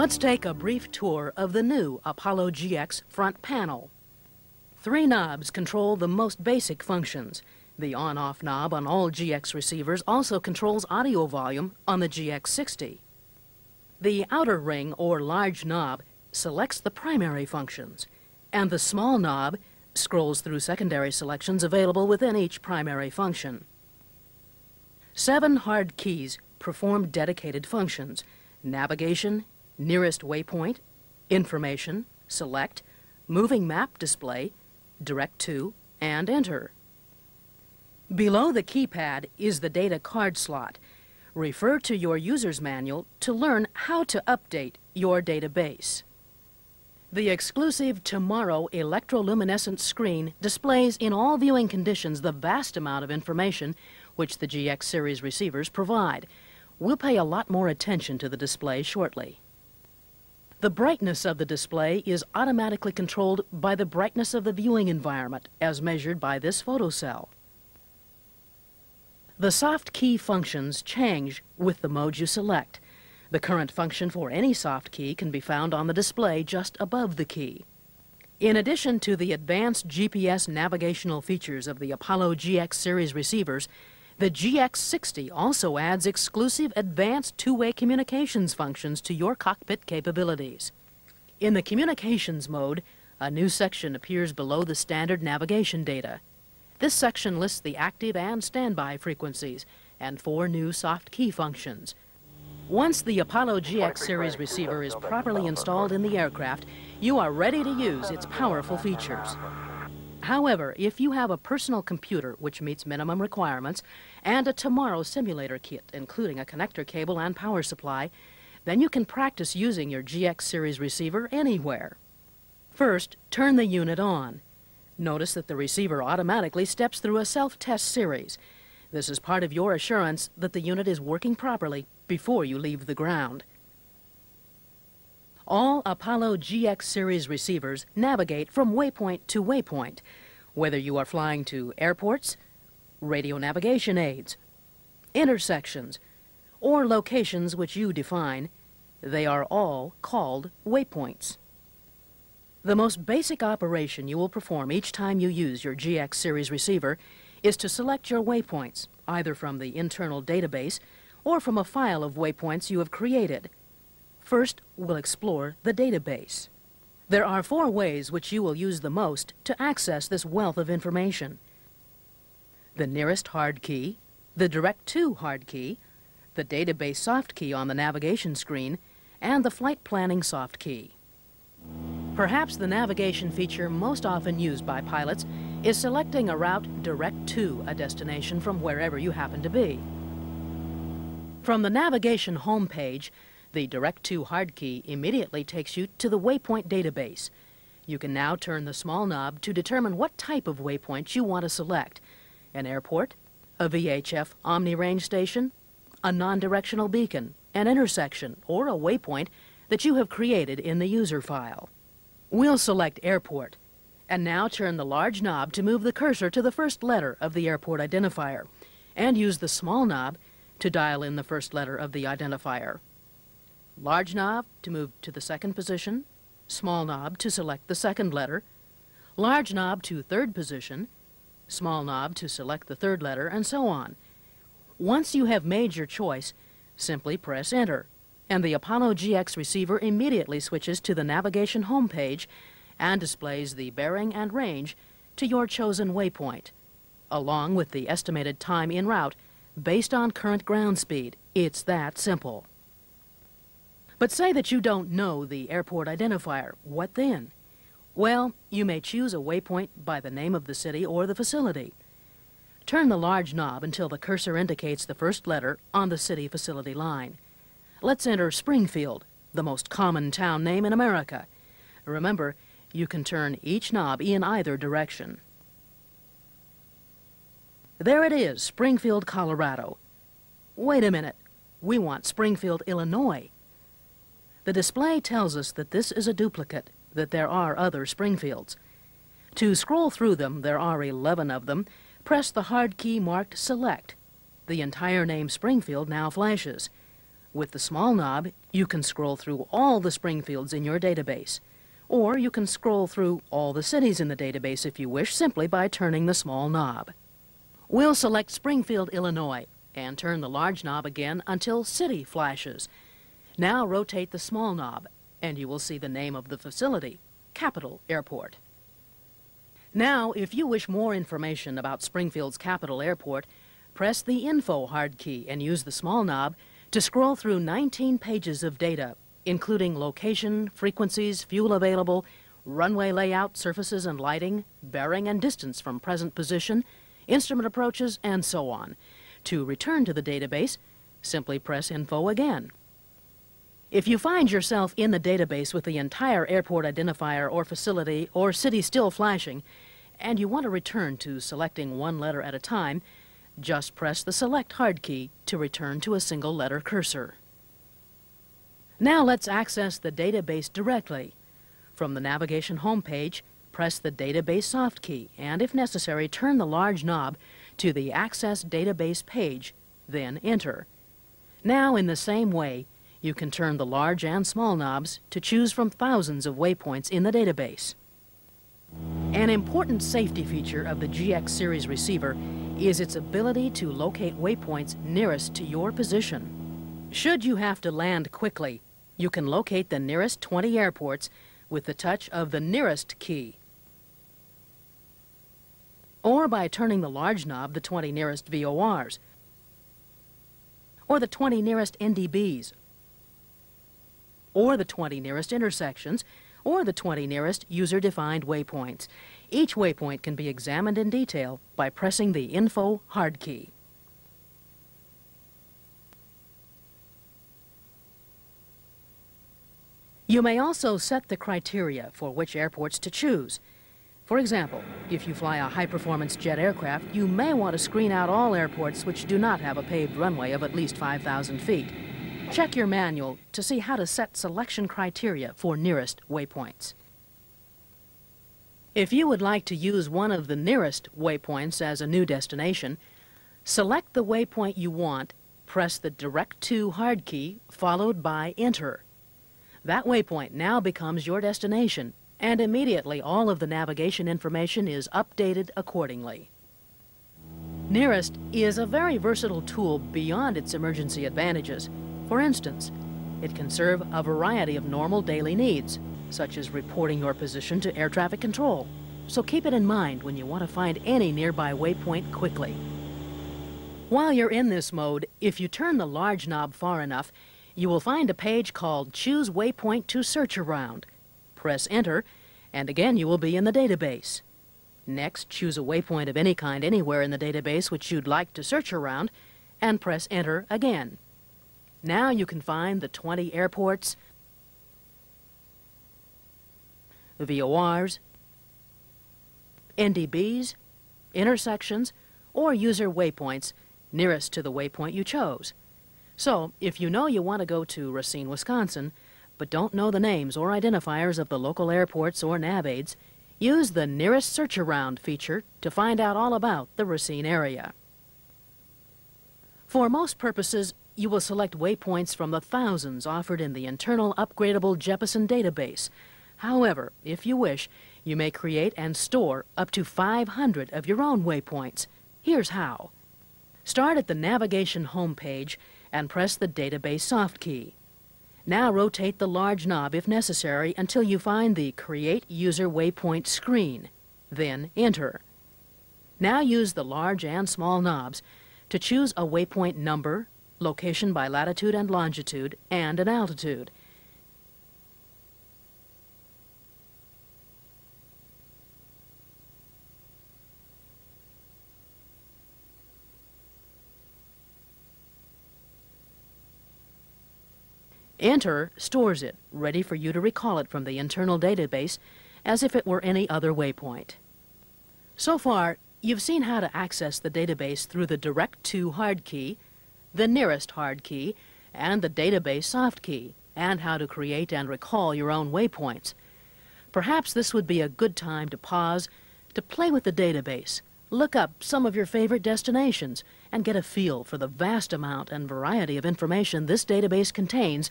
Let's take a brief tour of the new Apollo GX front panel. 3 knobs control the most basic functions. The on-off knob on all GX receivers also controls audio volume on the GX60. The outer ring or large knob selects the primary functions, and the small knob scrolls through secondary selections available within each primary function. 7 hard keys perform dedicated functions: navigation, nearest waypoint, information, select, moving map display, direct to, and enter. Below the keypad is the data card slot. Refer to your user's manual to learn how to update your database. The exclusive Tomorrow Electroluminescent Screen displays in all viewing conditions the vast amount of information which the GX series receivers provide. We'll pay a lot more attention to the display shortly. The brightness of the display is automatically controlled by the brightness of the viewing environment as measured by this photocell. The soft key functions change with the mode you select. The current function for any soft key can be found on the display just above the key. In addition to the advanced GPS navigational features of the Apollo GX series receivers, the GX60 also adds exclusive advanced two-way communications functions to your cockpit capabilities. In the communications mode, a new section appears below the standard navigation data. This section lists the active and standby frequencies and 4 new soft key functions. Once the Apollo GX series receiver is properly installed in the aircraft, you are ready to use its powerful features. However, if you have a personal computer which meets minimum requirements and a Tomorrow simulator kit, including a connector cable and power supply, then you can practice using your GX series receiver anywhere. First, turn the unit on. Notice that the receiver automatically steps through a self-test series. This is part of your assurance that the unit is working properly before you leave the ground. All Apollo GX series receivers navigate from waypoint to waypoint, whether you are flying to airports, radio navigation aids, intersections, or locations which you define. They are all called waypoints. The most basic operation you will perform each time you use your GX series receiver is to select your waypoints, either from the internal database or from a file of waypoints you have created. First, we'll explore the database. There are 4 ways which you will use the most to access this wealth of information: the nearest hard key, the direct to hard key, the database soft key on the navigation screen, and the flight planning soft key. Perhaps the navigation feature most often used by pilots is selecting a route direct to a destination from wherever you happen to be. From the navigation home page, the direct to hard key immediately takes you to the Waypoint Database. You can now turn the small knob to determine what type of waypoint you want to select: an airport, a VHF omni-range station, a non-directional beacon, an intersection, or a waypoint that you have created in the user file. We'll select airport, and now turn the large knob to move the cursor to the first letter of the airport identifier, and use the small knob to dial in the first letter of the identifier. Large knob to move to the second position, small knob to select the second letter, large knob to third position, small knob to select the third letter, and so on. Once you have made your choice, simply press enter, and the Apollo GX receiver immediately switches to the navigation home page and displays the bearing and range to your chosen waypoint, along with the estimated time en route based on current ground speed. It's that simple. But say that you don't know the airport identifier. What then? Well, you may choose a waypoint by the name of the city or the facility. Turn the large knob until the cursor indicates the first letter on the city facility line. Let's enter Springfield, the most common town name in America. Remember, you can turn each knob in either direction. There it is, Springfield, Colorado. Wait a minute, we want Springfield, Illinois. The display tells us that this is a duplicate, that there are other Springfields. To scroll through them, there are 11 of them. Press the hard key marked Select. The entire name Springfield now flashes. With the small knob, you can scroll through all the Springfields in your database. Or you can scroll through all the cities in the database if you wish, simply by turning the small knob. We'll select Springfield, Illinois, and turn the large knob again until City flashes. Now rotate the small knob, and you will see the name of the facility, Capitol Airport. Now, if you wish more information about Springfield's Capitol Airport, press the Info hard key and use the small knob to scroll through 19 pages of data, including location, frequencies, fuel available, runway layout, surfaces and lighting, bearing and distance from present position, instrument approaches, and so on. To return to the database, simply press Info again. If you find yourself in the database with the entire airport identifier or facility or city still flashing, and you want to return to selecting one letter at a time, just press the Select hard key to return to a single letter cursor. Now let's access the database directly. From the navigation home page, press the Database soft key and, if necessary, turn the large knob to the Access Database page, then Enter. Now, in the same way, you can turn the large and small knobs to choose from thousands of waypoints in the database. An important safety feature of the GX series receiver is its ability to locate waypoints nearest to your position. Should you have to land quickly, you can locate the nearest 20 airports with the touch of the Nearest key, or by turning the large knob the 20 nearest VORs, or the 20 nearest NDBs, or the 20 nearest intersections, or the 20 nearest user-defined waypoints. Each waypoint can be examined in detail by pressing the Info hard key. You may also set the criteria for which airports to choose. For example, if you fly a high-performance jet aircraft, you may want to screen out all airports which do not have a paved runway of at least 5,000 feet. Check your manual to see how to set selection criteria for nearest waypoints. If you would like to use one of the nearest waypoints as a new destination, select the waypoint you want, press the Direct to hard key, followed by Enter. That waypoint now becomes your destination, and immediately all of the navigation information is updated accordingly. Nearest is a very versatile tool beyond its emergency advantages. For instance, it can serve a variety of normal daily needs, such as reporting your position to air traffic control. So keep it in mind when you want to find any nearby waypoint quickly. While you're in this mode, if you turn the large knob far enough, you will find a page called Choose Waypoint to Search Around. Press Enter, and again you will be in the database. Next, choose a waypoint of any kind anywhere in the database which you'd like to search around, and press Enter again. Now you can find the 20 airports, VORs, NDBs, intersections, or user waypoints nearest to the waypoint you chose. So, if you know you want to go to Racine, Wisconsin, but don't know the names or identifiers of the local airports or nav aids, use the Nearest Search Around feature to find out all about the Racine area. For most purposes, you will select waypoints from the thousands offered in the internal upgradable Jeppesen database. However, if you wish, you may create and store up to 500 of your own waypoints. Here's how. Start at the navigation home page and press the Database soft key. Now rotate the large knob if necessary until you find the Create User Waypoint screen. Then Enter. Now use the large and small knobs to choose a waypoint number, location by latitude and longitude, and an altitude. Enter stores it, ready for you to recall it from the internal database as if it were any other waypoint. So far, you've seen how to access the database through the Direct to hard key, the Nearest hard key, and the Database soft key, and how to create and recall your own waypoints. Perhaps this would be a good time to pause to play with the database, Look up some of your favorite destinations and get a feel for the vast amount and variety of information this database contains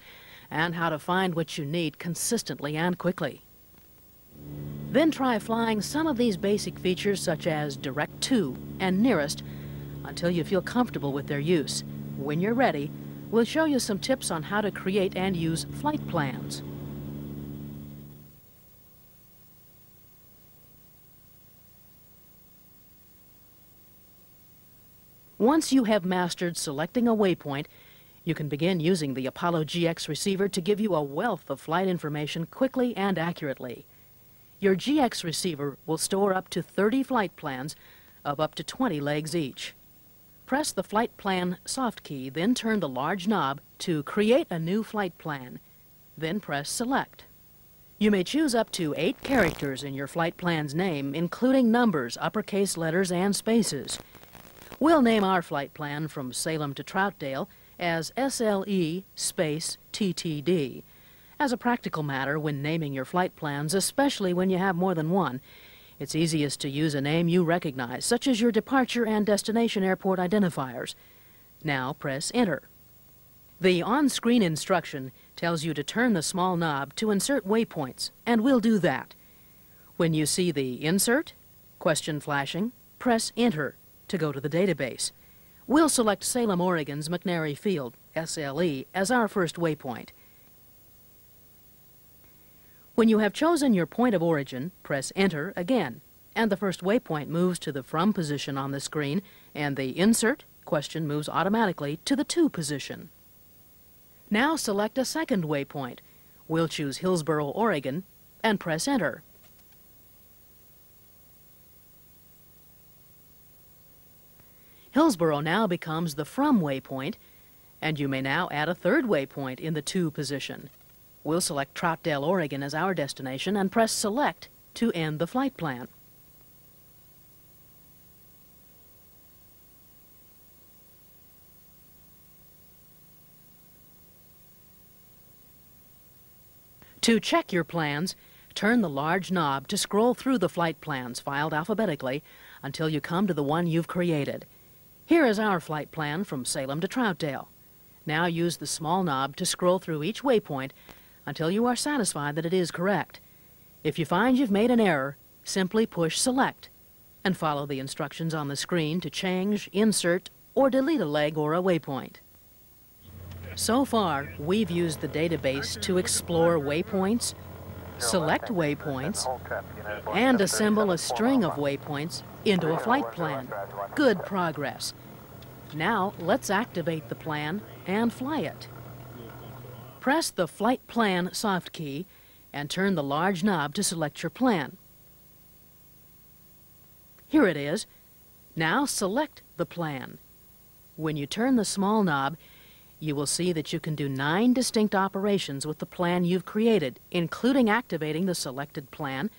and how to find what you need consistently and quickly. Then try flying some of these basic features such as Direct To and Nearest until you feel comfortable with their use. When you're ready, we'll show you some tips on how to create and use flight plans. Once you have mastered selecting a waypoint, you can begin using the Apollo GX receiver to give you a wealth of flight information quickly and accurately. Your GX receiver will store up to 30 flight plans of up to 20 legs each. Press the Flight Plan soft key, then turn the large knob to create a new flight plan. Then press Select. You may choose up to 8 characters in your flight plan's name, including numbers, uppercase letters, and spaces. We'll name our flight plan from Salem to Troutdale as SLE space TTD. As a practical matter, when naming your flight plans, especially when you have more than one, it's easiest to use a name you recognize, such as your departure and destination airport identifiers. Now press Enter. The on-screen instruction tells you to turn the small knob to insert waypoints, and we'll do that. When you see the Insert question flashing, press Enter to go to the database. We'll select Salem, Oregon's McNary Field, SLE, as our first waypoint. When you have chosen your point of origin, press Enter again, and the first waypoint moves to the From position on the screen, and the Insert question moves automatically to the To position. Now select a second waypoint. We'll choose Hillsboro, Oregon, and press Enter. Hillsboro now becomes the From waypoint, and you may now add a third waypoint in the To position. We'll select Troutdale, Oregon as our destination and press Select to end the flight plan. To check your plans, turn the large knob to scroll through the flight plans filed alphabetically until you come to the one you've created. Here is our flight plan from Salem to Troutdale. Now use the small knob to scroll through each waypoint until you are satisfied that it is correct. If you find you've made an error, simply push Select and follow the instructions on the screen to change, insert, or delete a leg or a waypoint. So far, we've used the database to explore waypoints, select waypoints, and assemble a string of waypoints into a flight plan. Good progress. Now, let's activate the plan and fly it. Press the Flight Plan soft key and turn the large knob to select your plan. Here it is. Now select the plan. When you turn the small knob, you will see that you can do 9 distinct operations with the plan you've created, including activating the selected plan,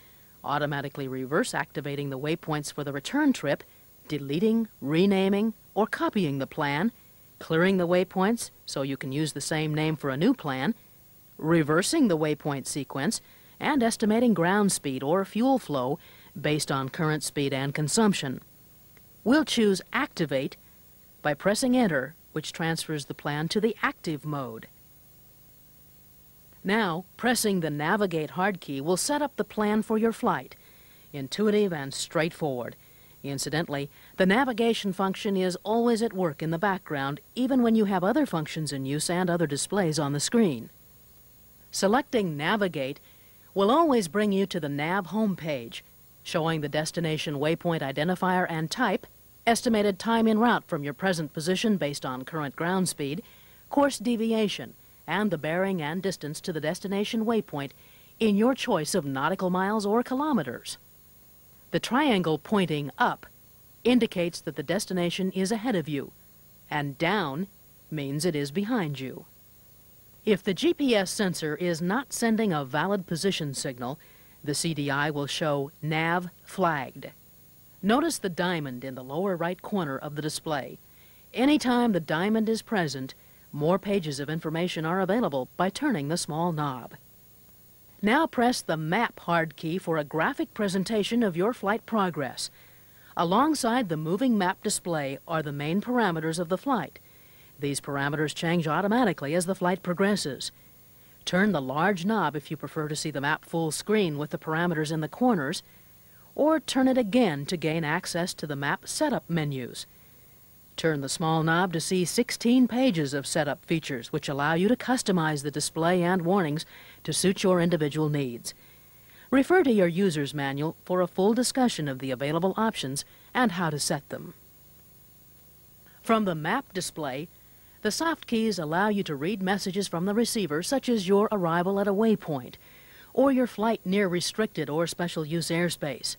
automatically reverse activating the waypoints for the return trip, deleting, renaming, or copying the plan, clearing the waypoints so you can use the same name for a new plan, reversing the waypoint sequence, and estimating ground speed or fuel flow based on current speed and consumption. We'll choose Activate by pressing Enter, which transfers the plan to the active mode. Now, pressing the Navigate hard key will set up the plan for your flight. Intuitive and straightforward. Incidentally, the navigation function is always at work in the background, even when you have other functions in use and other displays on the screen. Selecting Navigate will always bring you to the nav home page, showing the destination waypoint identifier and type, estimated time en route from your present position based on current ground speed, course deviation, and the bearing and distance to the destination waypoint in your choice of nautical miles or kilometers. The triangle pointing up indicates that the destination is ahead of you, and down means it is behind you. If the GPS sensor is not sending a valid position signal, the CDI will show Nav Flagged. Notice the diamond in the lower right corner of the display. Anytime the diamond is present, more pages of information are available by turning the small knob. Now press the Map hard key for a graphic presentation of your flight progress. Alongside the moving map display are the main parameters of the flight. These parameters change automatically as the flight progresses. Turn the large knob if you prefer to see the map full screen with the parameters in the corners, or turn it again to gain access to the map setup menus. Turn the small knob to see 16 pages of setup features, which allow you to customize the display and warnings to suit your individual needs. Refer to your user's manual for a full discussion of the available options and how to set them. From the map display, the soft keys allow you to read messages from the receiver, such as your arrival at a waypoint, or your flight near restricted or special use airspace.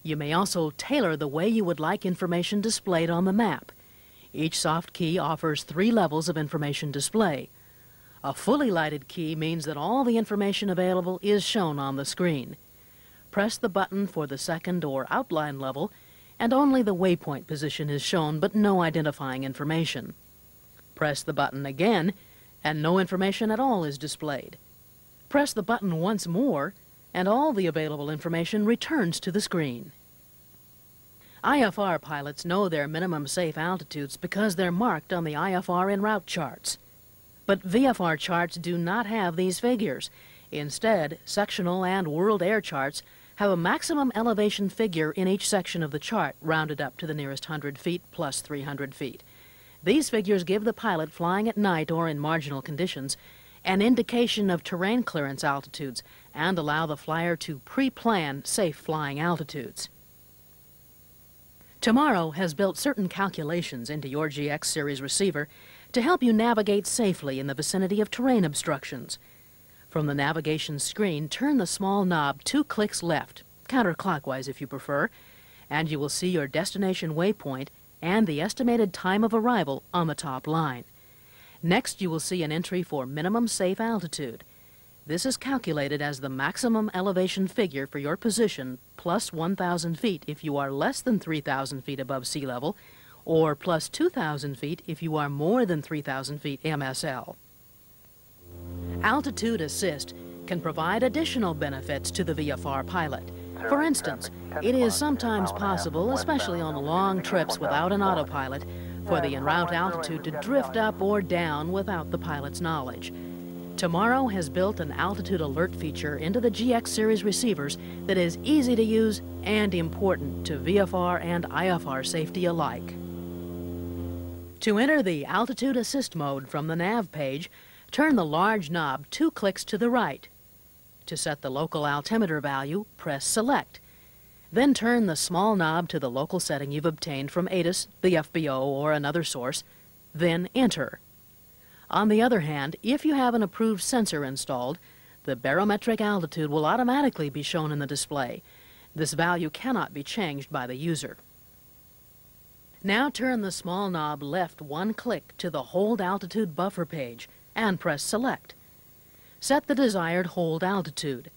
You may also tailor the way you would like information displayed on the map. Each soft key offers 3 levels of information display. A fully lighted key means that all the information available is shown on the screen. Press the button for the second or outline level, and only the waypoint position is shown, but no identifying information. Press the button again, and no information at all is displayed. Press the button once more, and all the available information returns to the screen. IFR pilots know their minimum safe altitudes because they're marked on the IFR en route charts. But VFR charts do not have these figures. Instead, sectional and world air charts have a maximum elevation figure in each section of the chart, rounded up to the nearest 100 feet plus 300 feet. These figures give the pilot flying at night or in marginal conditions an indication of terrain clearance altitudes and allow the flyer to pre-plan safe flying altitudes. Tomorrow has built certain calculations into your GX series receiver to help you navigate safely in the vicinity of terrain obstructions. From the navigation screen, turn the small knob 2 clicks left, counterclockwise if you prefer, and you will see your destination waypoint and the estimated time of arrival on the top line. Next, you will see an entry for minimum safe altitude. This is calculated as the maximum elevation figure for your position plus 1,000 feet if you are less than 3,000 feet above sea level, or plus 2,000 feet if you are more than 3,000 feet MSL. Altitude Assist can provide additional benefits to the VFR pilot. For instance, it is sometimes possible, especially on long trips without an autopilot, for the en route altitude to drift up or down without the pilot's knowledge. Tomorrow has built an altitude alert feature into the GX series receivers that is easy to use and important to VFR and IFR safety alike. To enter the Altitude Assist mode from the nav page, turn the large knob 2 clicks to the right. To set the local altimeter value, press Select. Then turn the small knob to the local setting you've obtained from ATIS, the FBO, or another source, then Enter. On the other hand, if you have an approved sensor installed, the barometric altitude will automatically be shown in the display. This value cannot be changed by the user. Now turn the small knob left 1 click to the Hold Altitude Buffer page and press Select. Set the desired hold altitude.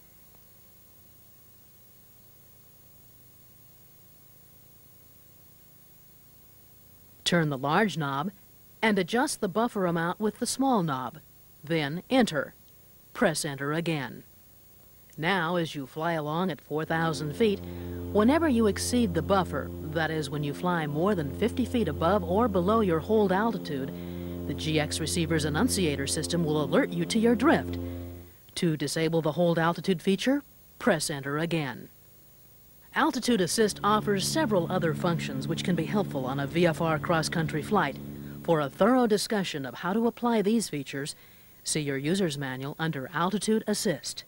Turn the large knob and adjust the buffer amount with the small knob. Then Enter. Press Enter again. Now, as you fly along at 4,000 feet, whenever you exceed the buffer, that is, when you fly more than 50 feet above or below your hold altitude, the GX receiver's annunciator system will alert you to your drift. To disable the hold altitude feature, press Enter again. Altitude Assist offers several other functions which can be helpful on a VFR cross-country flight. For a thorough discussion of how to apply these features, see your user's manual under Altitude Assist.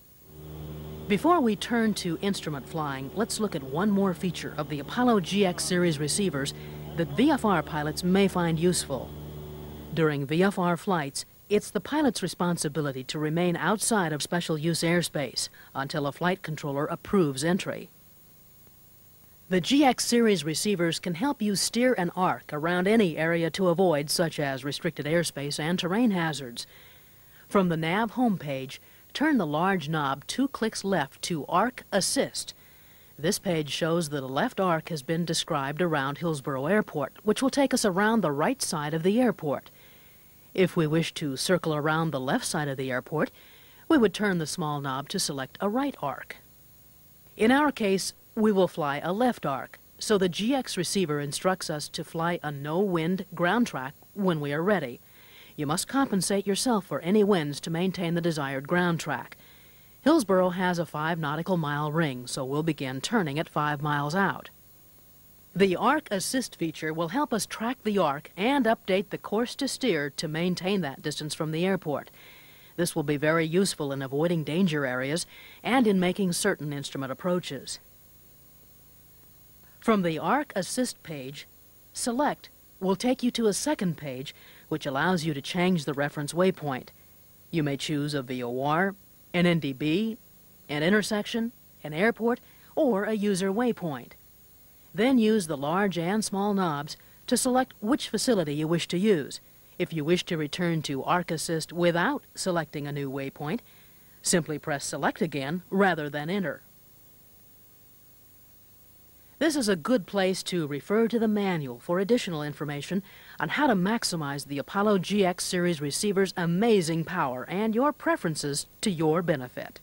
Before we turn to instrument flying, let's look at one more feature of the Apollo GX series receivers that VFR pilots may find useful. During VFR flights, it's the pilot's responsibility to remain outside of special use airspace until a flight controller approves entry. The GX series receivers can help you steer an arc around any area to avoid, such as restricted airspace and terrain hazards. From the nav homepage, turn the large knob 2 clicks left to Arc Assist. This page shows that a left arc has been described around Hillsborough Airport, which will take us around the right side of the airport. If we wish to circle around the left side of the airport, we would turn the small knob to select a right arc. In our case, we will fly a left arc, so the GX receiver instructs us to fly a no-wind ground track when we are ready. You must compensate yourself for any winds to maintain the desired ground track. Hillsboro has a 5 nautical mile ring, so we'll begin turning at 5 miles out. The Arc Assist feature will help us track the arc and update the course to steer to maintain that distance from the airport. This will be very useful in avoiding danger areas and in making certain instrument approaches. From the Arc Assist page, Select will take you to a second page which allows you to change the reference waypoint. You may choose a VOR, an NDB, an intersection, an airport, or a user waypoint. Then use the large and small knobs to select which facility you wish to use. If you wish to return to Arc Assist without selecting a new waypoint, simply press Select again rather than Enter. This is a good place to refer to the manual for additional information on how to maximize the Apollo GX series receiver's amazing power and your preferences to your benefit.